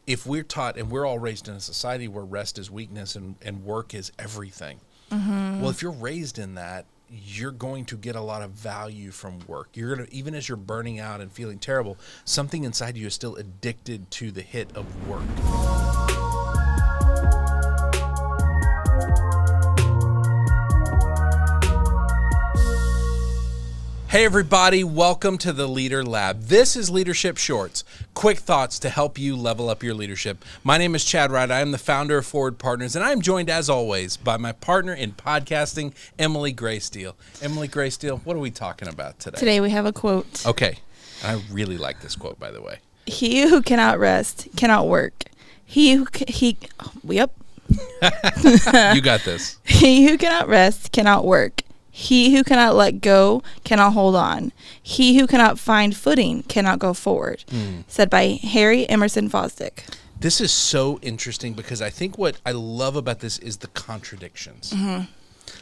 if we're taught, and we're all raised in a society where rest is weakness and work is everything. Well, if you're raised in that, you're going to get a lot of value from work. You're going to, even as you're burning out and feeling terrible, something inside you is still addicted to the hit of work. Hey everybody, welcome to the Leader Lab. This is Leadership Shorts, quick thoughts to help you level up your leadership. My name is Chad Wright. I am the founder of Forward Partners, and I am joined as always by my partner in podcasting, Emily Graysteele. Emily Graysteele, what are we talking about today? Today we have a quote. Okay, I really like this quote, by the way. He who cannot rest cannot work. Yep. You got this. He who cannot rest cannot work. He who cannot let go cannot hold on. He who cannot find footing cannot go forward. Said by Emerson Fosdick. This is so interesting because I think what I love about this is the contradictions.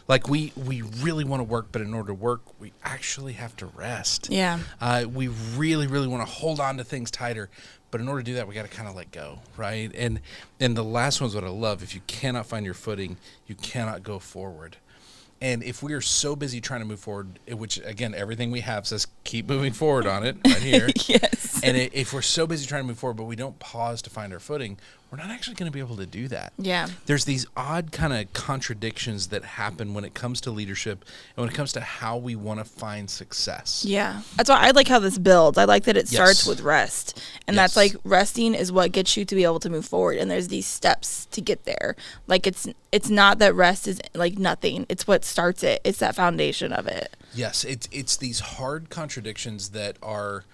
Like we really want to work, but in order to work, we actually have to rest. Yeah. We really, really want to hold on to things tighter. But in order to do that, we got to kind of let go, right? And the last one's what I love. If you cannot find your footing, you cannot go forward. And if we are so busy trying to move forward, which, again, everything we have says keep moving forward on it right here. Yes. And if we're so busy trying to move forward, but we don't pause to find our footing, we're not actually going to be able to do that. Yeah. There's these odd kind of contradictions that happen when it comes to leadership and when it comes to how we want to find success. Yeah. That's why I like how this builds. I like that it starts Yes. with rest. And Yes. that's like resting is what gets you to be able to move forward. And there's these steps to get there. Like it's not that rest is like nothing. It's what starts it. It's that foundation of it. Yes, it's these hard contradictions that are,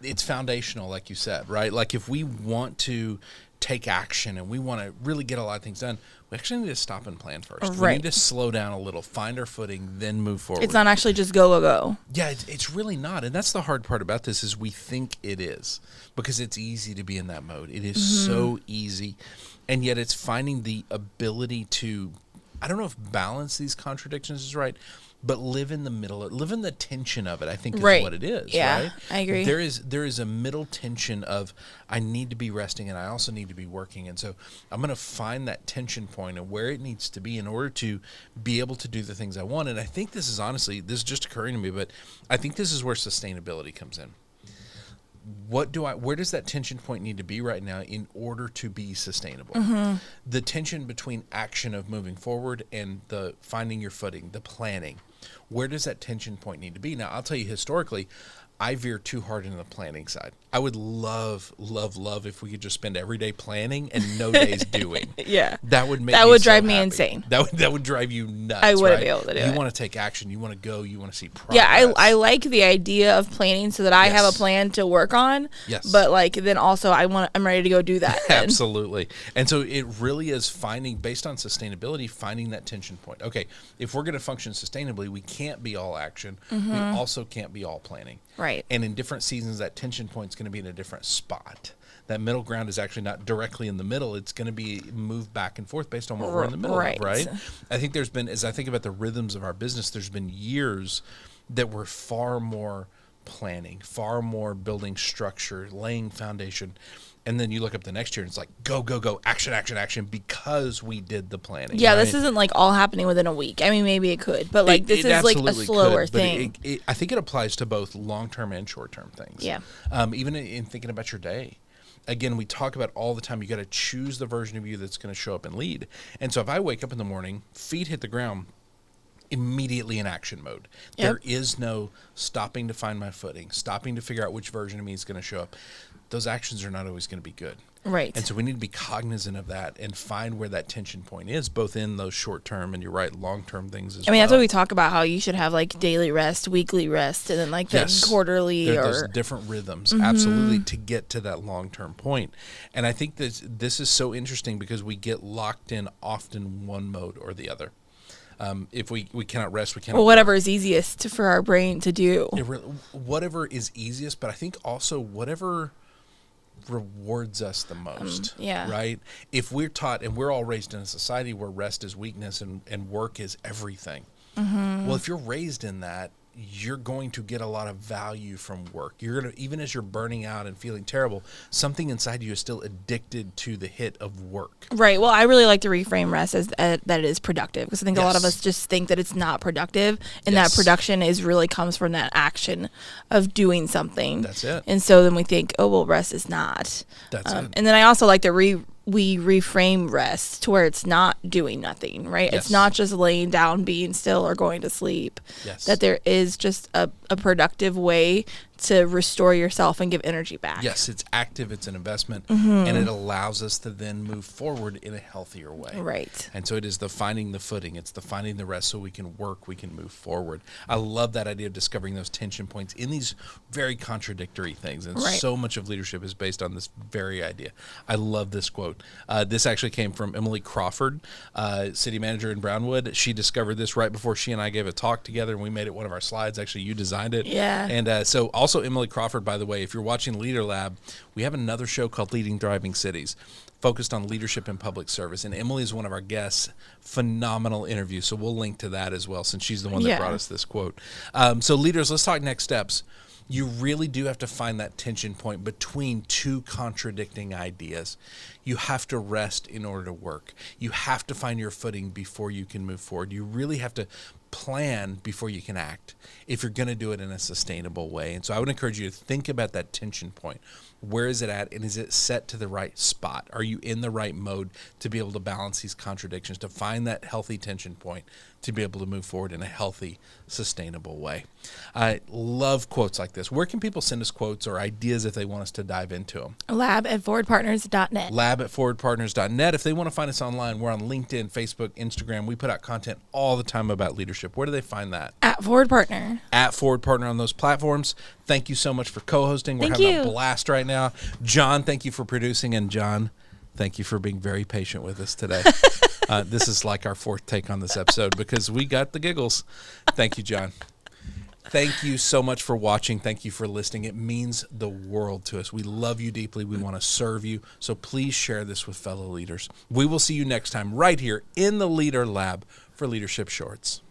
it's foundational, like you said, right? Like if we want to take action and we want to really get a lot of things done, we actually need to stop and plan first. Right. We need to slow down a little, find our footing, then move forward. It's not actually just go. Yeah, it's really not. And that's the hard part about this is we think it is because it's easy to be in that mode. It is so easy. And yet it's finding the ability to, I don't know if balance these contradictions is right, but live in the middle, live in the tension of it, I think is what it is, Yeah, right? I agree. There is a middle tension of I need to be resting and I also need to be working. And so I'm going to find that tension point and where it needs to be in order to be able to do the things I want. And I think this is honestly, this is just occurring to me, but I think this is where sustainability comes in. Where does that tension point need to be right now in order to be sustainable? The tension between action of moving forward and the finding your footing, the planning. Where does that tension point need to be? Now, I'll tell you historically, I veer too hard into the planning side. I would love if we could just spend every day planning and no days doing. Yeah. That would make That would so drive me happy. insane. That would drive you nuts. I wouldn't right? be able to do You it. want to take action. You want to go. You want to see progress. Yeah, I like the idea of planning so that I have a plan to work on. Yes. But like then also I'm ready to go do that. then. Absolutely. And so it really is finding, based on sustainability, finding that tension point. Okay, if we're going to function sustainably, we can't be all action. We also can't be all planning. Right. And in different seasons, that tension point is going to be in a different spot. That middle ground is actually not directly in the middle. It's going to be moved back and forth based on what we're in the middle of, right? I think there's been, as I think about the rhythms of our business, there's been years that were far more planning, far more building structure, laying foundation. And then you look up the next year and it's like, go, action, because we did the planning. Yeah, right? This isn't like all happening within a week. I mean, maybe it could, but like this is like a slower thing. I think it applies to both long-term and short-term things. Yeah. Even in thinking about your day. Again, we talk about all the time, you got to choose the version of you that's going to show up and lead. And so if I wake up in the morning, feet hit the ground, immediately in action mode. Yep. There is no stopping to find my footing, stopping to figure out which version of me is going to show up. Those actions are not always going to be good. Right. And so we need to be cognizant of that and find where that tension point is, both in those short-term and, you're right, long-term things as well. I mean, that's what we talk about, how you should have like daily rest, weekly rest, and then like the quarterly There's different rhythms, absolutely, to get to that long-term point. And I think that this is so interesting because we get locked in often one mode or the other. If we cannot rest, we cannot. Well, whatever is easiest for our brain to do. Whatever is easiest, but I think also whatever rewards us the most. Yeah. Right? If we're taught, and we're all raised in a society where rest is weakness and work is everything. Well, if you're raised in that, you're going to get a lot of value from work. You're going to, even as you're burning out and feeling terrible, something inside you is still addicted to the hit of work. Right. Well, I really like to reframe rest as that it is productive, because I think a lot of us just think that it's not productive, and that production is really comes from that action of doing something. That's it. And so then we think, oh, well, rest is not. That's it. And then I also like to we reframe rest to where it's not doing nothing, right? Yes. It's not just laying down, being still, or going to sleep. Yes. That there is just a productive way to restore yourself and give energy back. Yes, it's active, it's an investment, and it allows us to then move forward in a healthier way. Right. And so it is the finding the footing, it's the finding the rest so we can work, we can move forward. I love that idea of discovering those tension points in these very contradictory things. And so much of leadership is based on this very idea. I love this quote. This actually came from Emily Crawford, city manager in Brownwood. She discovered this right before she and I gave a talk together, and we made it one of our slides. Actually, you designed it. Yeah. And so also Emily Crawford, by the way, if you're watching Leader Lab, we have another show called Leading Thriving Cities, focused on leadership and public service. And Emily is one of our guests. Phenomenal interview. So we'll link to that as well, since she's the one that brought us this quote. So leaders, let's talk next steps. You really do have to find that tension point between two contradicting ideas. You have to rest in order to work. You have to find your footing before you can move forward. You really have to plan before you can act if you're going to do it in a sustainable way. And so I would encourage you to think about that tension point. Where is it at, and is it set to the right spot? Are you in the right mode to be able to balance these contradictions, to find that healthy tension point, to be able to move forward in a healthy, sustainable way? I love quotes like this. Where can people send us quotes or ideas if they want us to dive into them? lab@forwardpartners.net. lab@forwardpartners.net. If they want to find us online, we're on LinkedIn, Facebook, Instagram. We put out content all the time about leadership. Where do they find that? @forwardpartner. @forwardpartner on those platforms. Thank you so much for co-hosting. We're having a blast right now. John, thank you for producing. And John, thank you for being very patient with us today. This is like our fourth take on this episode because we got the giggles. Thank you, John. Thank you so much for watching. Thank you for listening. It means the world to us. We love you deeply. We want to serve you. So please share this with fellow leaders. We will see you next time right here in the Leader Lab for Leadership Shorts.